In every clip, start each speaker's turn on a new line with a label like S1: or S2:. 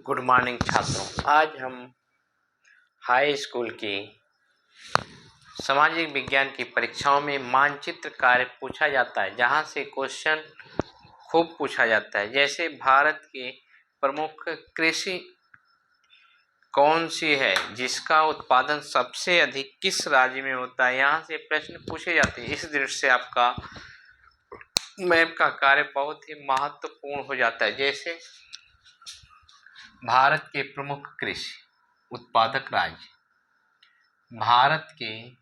S1: Good morning छात्रों। आज हम हाई स्कूल की सामाजिक विज्ञान की परीक्षाओं में मानचित्र कार्य पूछा जाता है, जहां से क्वेश्चन खूब पूछा जाता है। जैसे भारत के प्रमुख कृषि कौन सी है जिसका उत्पादन सबसे अधिक किस राज्य में होता है, यहाँ से प्रश्न पूछे जाते हैं। इस दृष्टि से आपका मैप का कार्य बहुत ही महत्वपूर्ण हो जाता है। जैसे भारत के प्रमुख कृषि उत्पादक राज्य, भारत के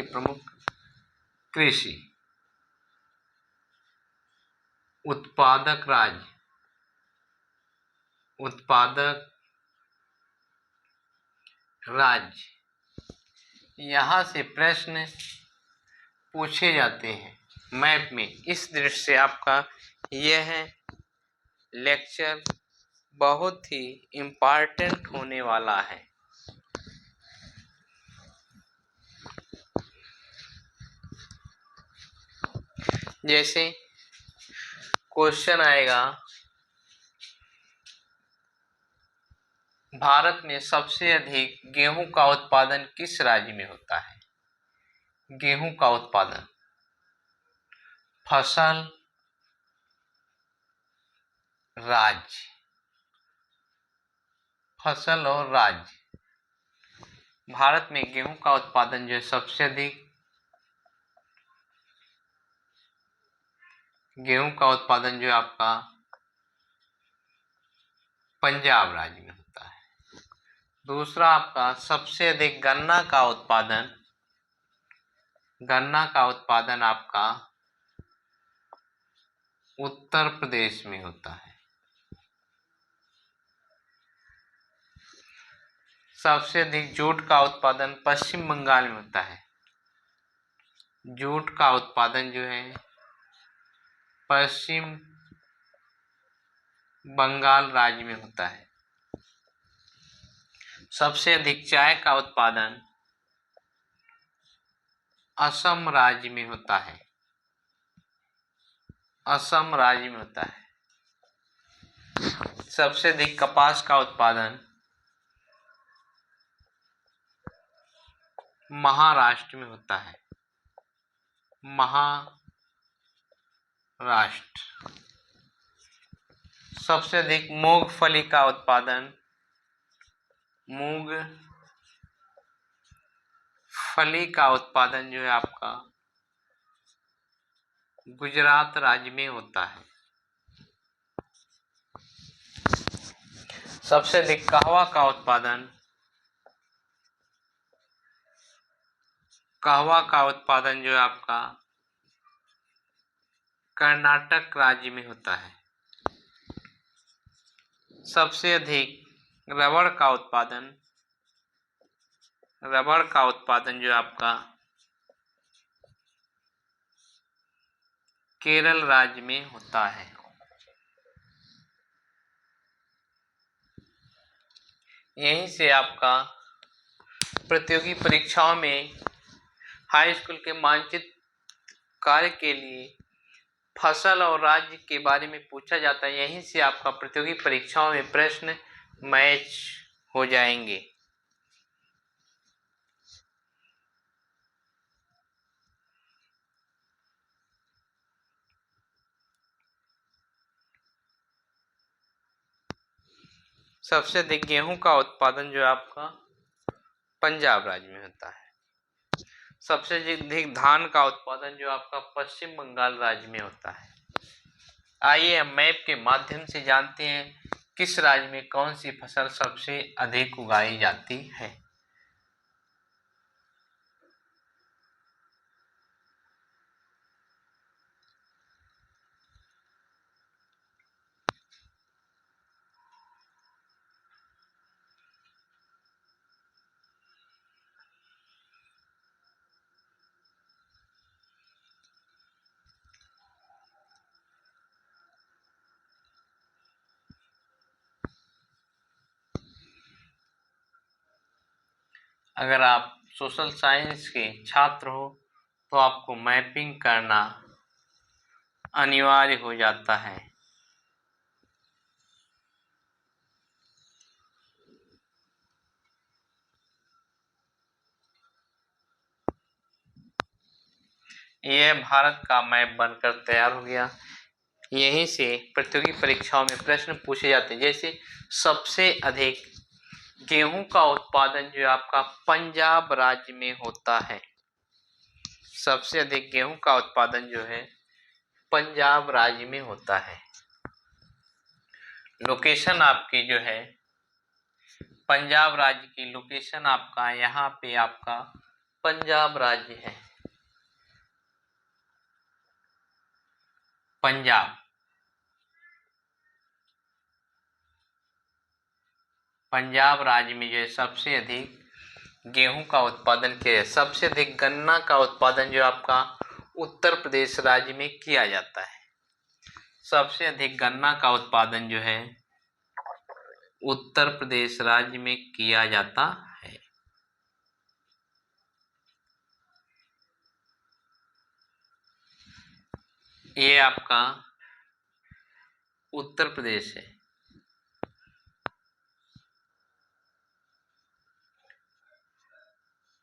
S1: प्रमुख कृषि उत्पादक राज्य, यहाँ से प्रश्न पूछे जाते हैं मैप में। इस दृष्टि से आपका यह लेक्चर बहुत ही इम्पोर्टेंट होने वाला है। जैसे क्वेश्चन आएगा, भारत में सबसे अधिक गेहूं का उत्पादन किस राज्य में होता है? गेहूं का उत्पादन, फसल, राज्य, फसल और राज्य। भारत में गेहूं का उत्पादन जो है सबसे अधिक, गेहूं का उत्पादन जो है आपका पंजाब राज्य में होता है। दूसरा आपका सबसे अधिक गन्ना का उत्पादन आपका उत्तर प्रदेश में होता है। सबसे अधिक जूट का उत्पादन पश्चिम बंगाल में होता है। जूट का उत्पादन जो है पश्चिम बंगाल राज्य में होता है। सबसे अधिक चाय का उत्पादन असम राज्य में होता है। असम राज्य में होता है। सबसे अधिक कपास का उत्पादन महाराष्ट्र में होता है। महाराष्ट्र। सबसे अधिक मूंगफली का उत्पादन, मूंगफली का उत्पादन जो है आपका गुजरात राज्य में होता है। सबसे अधिक कहवा का उत्पादन जो है आपका कर्नाटक राज्य में होता है। सबसे अधिक रबड़ का उत्पादन जो है आपका केरल राज्य में होता है। यहीं से आपका प्रतियोगी परीक्षाओं में हाई स्कूल के मानचित्र कार्य के लिए फसल और राज्य के बारे में पूछा जाता है। यहीं से आपका प्रतियोगी परीक्षाओं में प्रश्न मैच हो जाएंगे। सबसे अधिक गेहूं का उत्पादन जो आपका पंजाब राज्य में होता है। सबसे अधिक धान का उत्पादन जो आपका पश्चिम बंगाल राज्य में होता है। आइए हम मैप के माध्यम से जानते हैं किस राज्य में कौन सी फसल सबसे अधिक उगाई जाती है। अगर आप सोशल साइंस के छात्र हो तो आपको मैपिंग करना अनिवार्य हो जाता है। यह भारत का मैप बनकर तैयार हो गया। यहीं से प्रतियोगी परीक्षाओं में प्रश्न पूछे जाते हैं। जैसे सबसे अधिक गेहूं का उत्पादन जो आपका पंजाब राज्य में होता है। सबसे अधिक गेहूं का उत्पादन जो है पंजाब राज्य में होता है। लोकेशन आपकी जो है पंजाब राज्य की लोकेशन आपका यहाँ पे आपका पंजाब राज्य है। पंजाब राज्य में जो है सबसे अधिक गेहूं का उत्पादन किया है। सबसे अधिक गन्ना का उत्पादन जो आपका उत्तर प्रदेश राज्य में किया जाता है। सबसे अधिक गन्ना का उत्पादन जो है उत्तर प्रदेश राज्य में किया जाता है। ये आपका उत्तर प्रदेश है।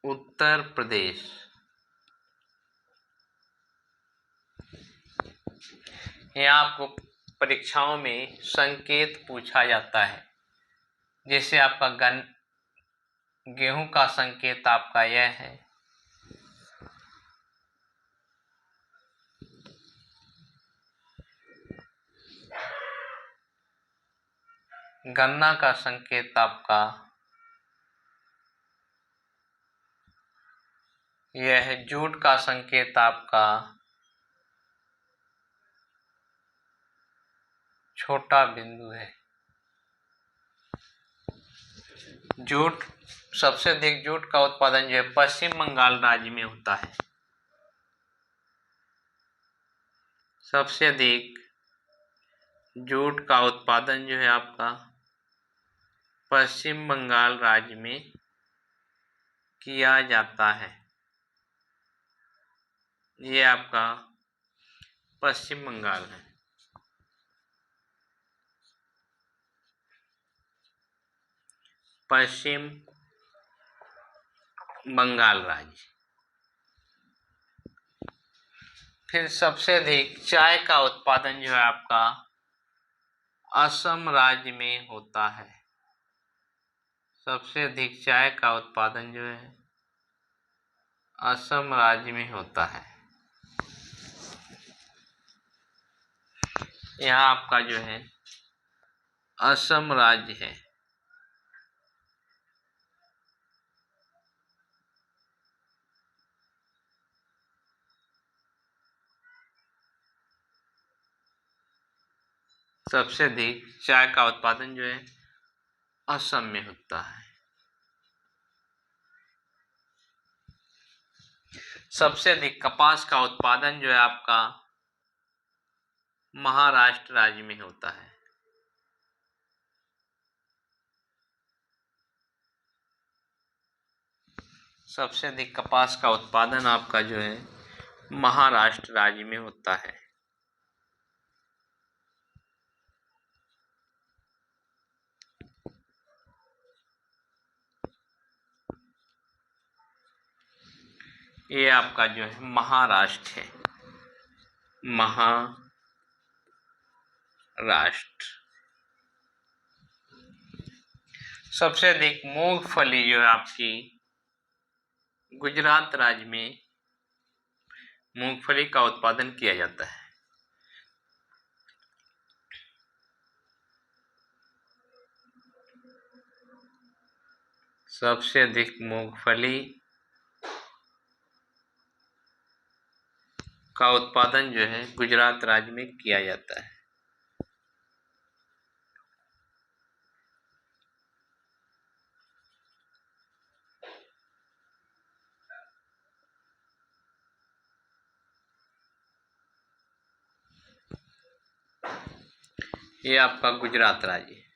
S1: उत्तर प्रदेश। यहाँ आपको परीक्षाओं में संकेत पूछा जाता है। जैसे आपका गेहूं का संकेत आपका यह है। गन्ना का संकेत आपका यह है। जूट का संकेत आपका छोटा बिंदु है। जूट सबसे अधिक जूट का उत्पादन जो है पश्चिम बंगाल राज्य में होता है। सबसे अधिक जूट का उत्पादन जो है आपका पश्चिम बंगाल राज्य में किया जाता है। ये आपका पश्चिम बंगाल है। पश्चिम बंगाल राज्य। फिर सबसे अधिक चाय का उत्पादन जो है आपका असम राज्य में होता है। सबसे अधिक चाय का उत्पादन जो है असम राज्य में होता है। यहाँ आपका जो है असम राज्य है। सबसे अधिक चाय का उत्पादन जो है असम में होता है। सबसे अधिक कपास का उत्पादन जो है आपका महाराष्ट्र राज्य में होता है। सबसे अधिक कपास का उत्पादन आपका जो है महाराष्ट्र राज्य में होता है। ये आपका जो है महाराष्ट्र है। महाराष्ट्र। सबसे अधिक मूंगफली जो है आपकी गुजरात राज्य में मूंगफली का उत्पादन किया जाता है। सबसे अधिक मूंगफली का उत्पादन जो है गुजरात राज्य में किया जाता है। ये आपका गुजरात राज्य है।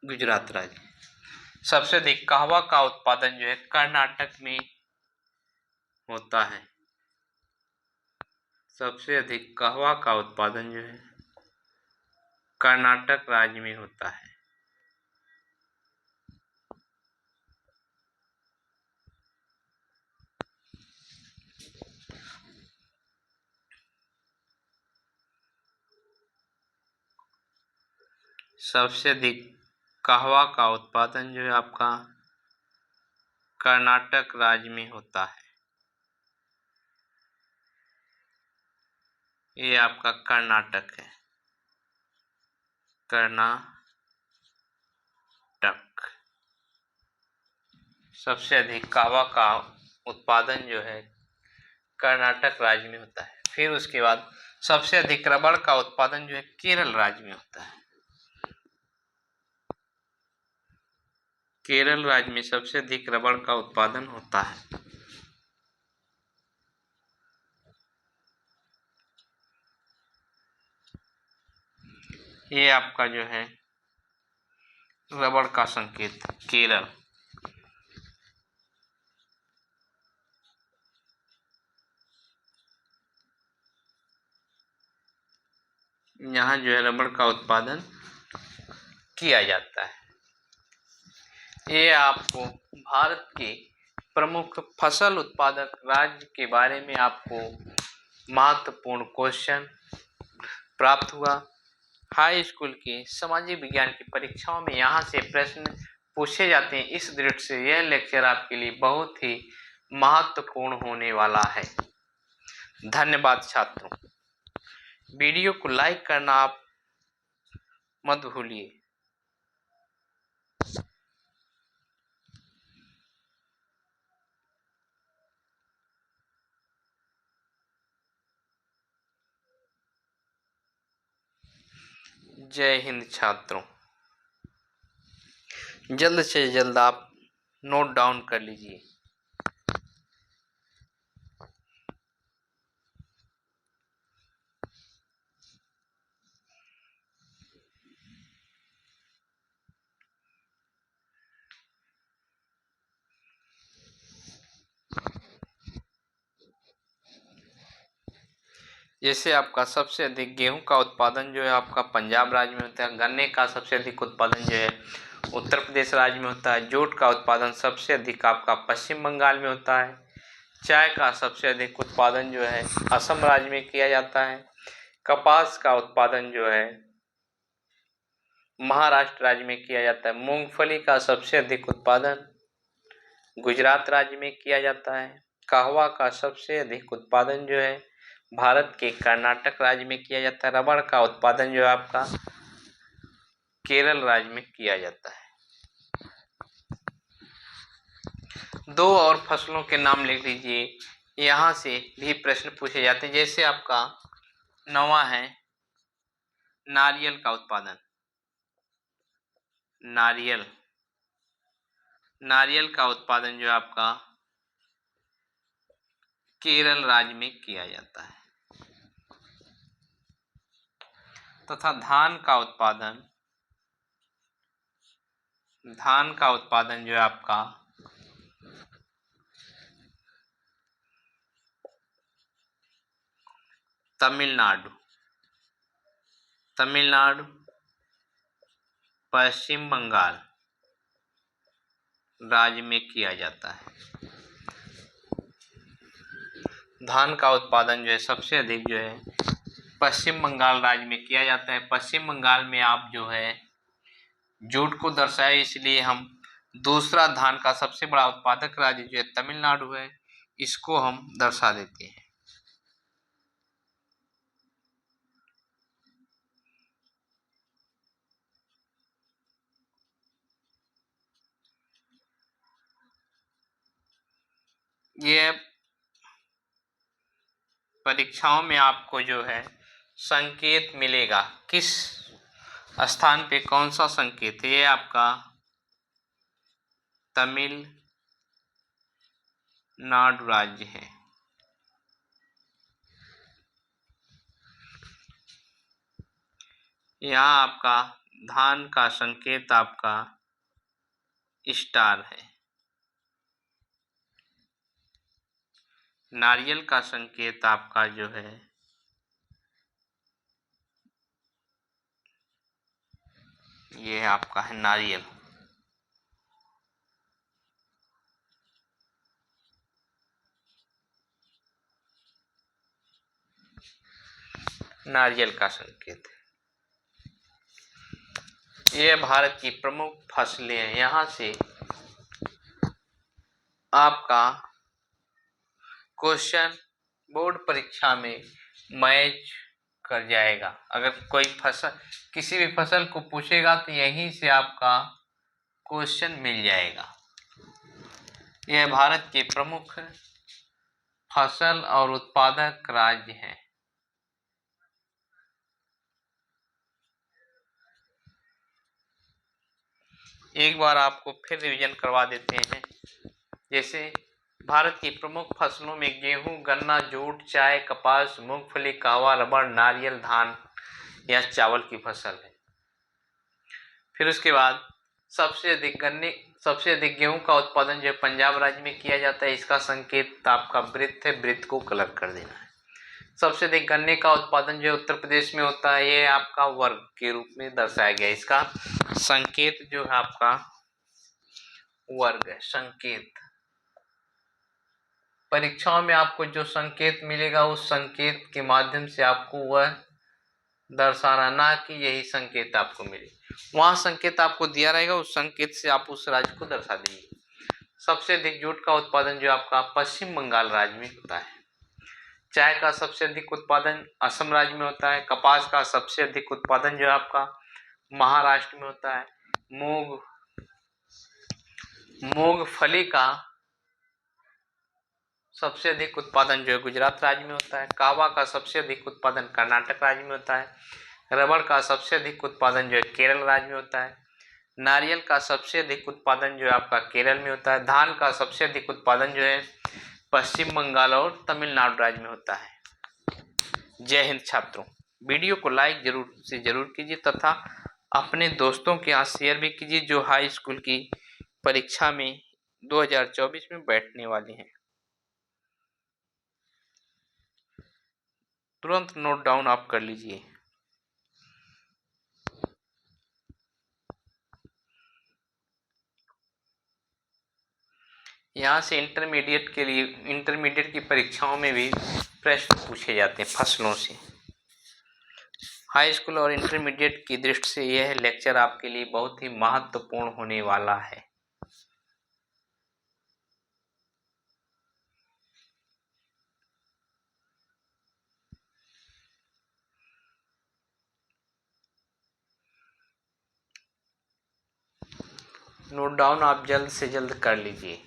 S1: गुजरात राज्य। सबसे अधिक कहवा का उत्पादन जो है कर्नाटक में होता है। सबसे अधिक कहवा का उत्पादन जो है कर्नाटक राज्य में होता है। सबसे अधिक कहवा का उत्पादन जो है आपका कर्नाटक राज्य में होता है। ये आपका कर्नाटक है, कर्नाटक। सबसे अधिक कहवा का उत्पादन जो है कर्नाटक राज्य में होता है। फिर उसके बाद सबसे अधिक रबड़ का उत्पादन जो है केरल राज्य में होता है। केरल राज्य में सबसे अधिक रबड़ का उत्पादन होता है। ये आपका जो है रबड़ का संकेत केरल। यहाँ जो है रबड़ का उत्पादन किया जाता है। ये आपको भारत के प्रमुख फसल उत्पादक राज्य के बारे में आपको महत्वपूर्ण क्वेश्चन प्राप्त हुआ। हाई स्कूल के सामाजिक विज्ञान की परीक्षाओं में यहाँ से प्रश्न पूछे जाते हैं। इस दृष्टि से यह लेक्चर आपके लिए बहुत ही महत्वपूर्ण होने वाला है। धन्यवाद छात्रों। वीडियो को लाइक करना आप मत भूलिए। जय हिंद छात्रों। जल्द से जल्द आप नोट डाउन कर लीजिए। जैसे आपका सबसे अधिक गेहूं का उत्पादन जो है आपका पंजाब राज्य में होता है। गन्ने का सबसे अधिक उत्पादन जो है उत्तर प्रदेश राज्य में होता है। जूट का उत्पादन सबसे अधिक आपका पश्चिम बंगाल में होता है। चाय का सबसे अधिक उत्पादन जो है असम राज्य में किया जाता है। कपास का उत्पादन जो है महाराष्ट्र राज्य में किया जाता है। मूंगफली का सबसे अधिक उत्पादन गुजरात राज्य में किया जाता है। कहवा का सबसे अधिक उत्पादन जो है भारत के कर्नाटक राज्य में किया जाता है। रबड़ का उत्पादन जो है आपका केरल राज्य में किया जाता है। दो और फसलों के नाम लिख लीजिए। यहाँ से भी प्रश्न पूछे जाते हैं। जैसे आपका 9वां है नारियल का उत्पादन। नारियल का उत्पादन जो है आपका केरल राज्य में किया जाता है। तथा धान का उत्पादन जो है आपका तमिलनाडु पश्चिम बंगाल राज्य में किया जाता है। धान का उत्पादन जो है सबसे अधिक जो है पश्चिम बंगाल राज्य में किया जाता है। पश्चिम बंगाल में आप जो है जूट को दर्शाए, इसलिए हम दूसरा धान का सबसे बड़ा उत्पादक राज्य जो है तमिलनाडु है, इसको हम दर्शा देते हैं। ये परीक्षाओं में आपको जो है संकेत मिलेगा। किस स्थान पे कौन सा संकेत है? ये आपका तमिलनाडु राज्य है। यहाँ आपका धान का संकेत आपका स्टार है। नारियल का संकेत आपका जो है ये आपका है नारियल। नारियल का संकेत है। ये भारत की प्रमुख फसलें हैं। यहाँ से आपका क्वेश्चन बोर्ड परीक्षा में मैच कर जाएगा। अगर कोई फसल किसी भी फसल को पूछेगा तो यहीं से आपका क्वेश्चन मिल जाएगा। यह भारत के प्रमुख फसल और उत्पादक राज्य हैं। एक बार आपको फिर रिवीजन करवा देते हैं। जैसे भारत की प्रमुख फसलों में गेहूं, गन्ना, जूट, चाय, कपास, मूंगफली, कहवा, रबड़, नारियल, धान या चावल की फसल है। फिर उसके बाद सबसे अधिक गेहूं का उत्पादन जो पंजाब राज्य में किया जाता है। इसका संकेत आपका वृत्त है, वृत्त को कलर कर देना है। सबसे अधिक गन्ने का उत्पादन जो उत्तर प्रदेश में होता है, ये आपका वर्ग के रूप में दर्शाया गया है। इसका संकेत जो है आपका वर्ग है, संकेत। परीक्षाओं में आपको जो संकेत मिलेगा उस संकेत के माध्यम से आपको वह दर्शाना, ना कि यही संकेत आपको मिले। वहां संकेत आपको दिया रहेगा, उस संकेत से आप उस राज्य को दर्शा देंगे। सबसे अधिक जूट का उत्पादन जो आपका पश्चिम बंगाल राज्य में होता है। चाय का सबसे अधिक उत्पादन असम राज्य में होता है। कपास का सबसे अधिक उत्पादन जो आपका महाराष्ट्र में होता है। मूंगफली का सबसे अधिक उत्पादन जो है गुजरात राज्य में होता है। कहवा का सबसे अधिक उत्पादन कर्नाटक राज्य में होता है। रबड़ का सबसे अधिक उत्पादन जो है केरल राज्य में होता है। नारियल का सबसे अधिक उत्पादन जो है आपका केरल में होता है। धान का सबसे अधिक उत्पादन जो है पश्चिम बंगाल और तमिलनाडु राज्य में होता है। जय हिंद छात्रों, वीडियो को लाइक जरूर कीजिए तथा अपने दोस्तों के साथ शेयर भी कीजिए जो हाई स्कूल की परीक्षा में 2024 में बैठने वाली हैं। तुरंत नोट डाउन आप कर लीजिए। यहाँ से इंटरमीडिएट की परीक्षाओं में भी प्रश्न पूछे जाते हैं फसलों से। हाई स्कूल और इंटरमीडिएट की दृष्टि से यह लेक्चर आपके लिए बहुत ही महत्वपूर्ण होने वाला है। नोट डाउन आप जल्द से जल्द कर लीजिए।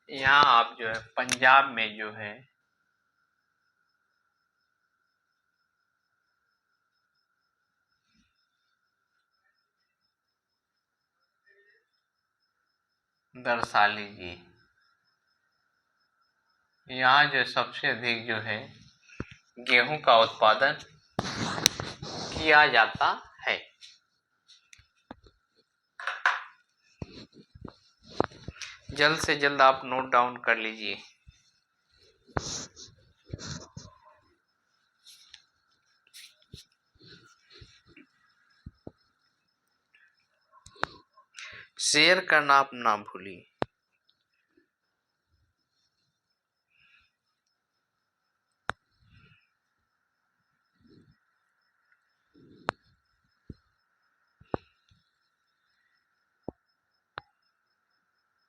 S1: यहाँ आप जो है पंजाब में जो है दर्शा लीजिए। यहाँ जो सबसे अधिक जो है गेहूं का उत्पादन किया जाता है। जल्द से जल्द आप नोट डाउन कर लीजिए। शेयर करना आप ना भूलिए।